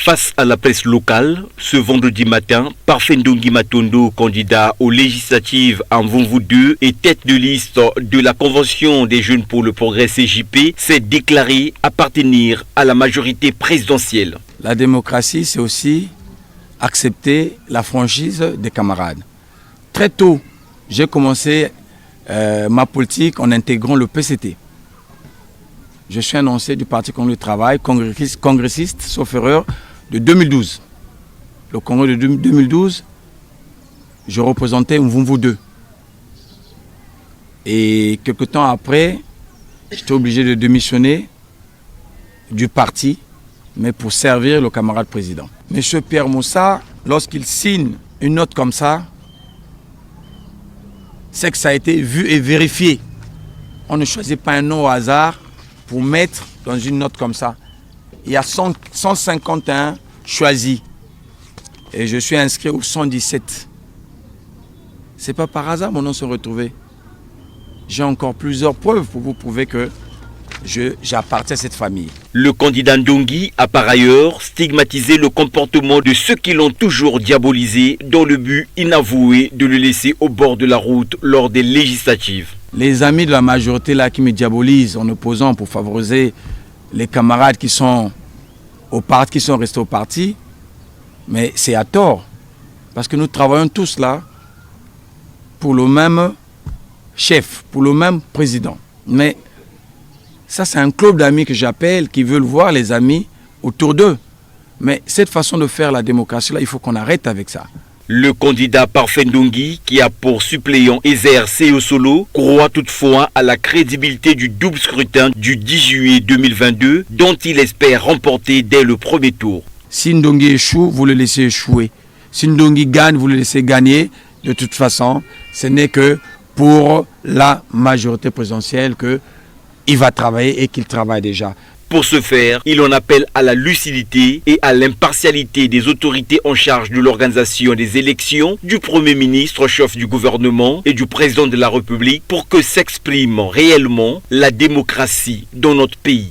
Face à la presse locale, ce vendredi matin, Parfait Ndongi Matondo, candidat aux législatives en Mvumvu 2 et tête de liste de la Convention des Jeunes pour le Progrès CJP, s'est déclaré appartenir à la majorité présidentielle. La démocratie, c'est aussi accepter la franchise des camarades. Très tôt, j'ai commencé ma politique en intégrant le PCT. Je suis annoncé du Parti Congrès du Travail, congressiste, sauf erreur, de 2012. Le congrès de 2012, je représentais Mvumvu 2. Et quelque temps après, j'étais obligé de démissionner du parti, mais pour servir le camarade président. Monsieur Pierre Moussa, lorsqu'il signe une note comme ça, c'est que ça a été vu et vérifié. On ne choisit pas un nom au hasard pour mettre dans une note comme ça. Il y a 151 choisis. Et je suis inscrit au 117. C'est pas par hasard mon nom s'est retrouvé. J'ai encore plusieurs preuves pour vous prouver que j'appartiens à cette famille. Le candidat Ndongi a par ailleurs stigmatisé le comportement de ceux qui l'ont toujours diabolisé dans le but inavoué de le laisser au bord de la route lors des législatives. Les amis de la majorité là qui me diabolisent en opposant pour favoriser les camarades qui sont restés au parti, mais c'est à tort. Parce que nous travaillons tous là pour le même chef, pour le même président. Mais ça, c'est un club d'amis que j'appelle, qui veulent voir les amis autour d'eux. Mais cette façon de faire la démocratie, là, il faut qu'on arrête avec ça. Le candidat Parfait Ndongi, qui a pour suppléant Ezer Seosolo, croit toutefois à la crédibilité du double scrutin du 10 juillet 2022, dont il espère remporter dès le premier tour. Si Ndongi échoue, vous le laissez échouer. Si Ndongi gagne, vous le laissez gagner. De toute façon, ce n'est que pour la majorité présidentielle qu'il va travailler et qu'il travaille déjà. Pour ce faire, il en appelle à la lucidité et à l'impartialité des autorités en charge de l'organisation des élections, du Premier ministre, chef du gouvernement et du président de la République pour que s'exprime réellement la démocratie dans notre pays.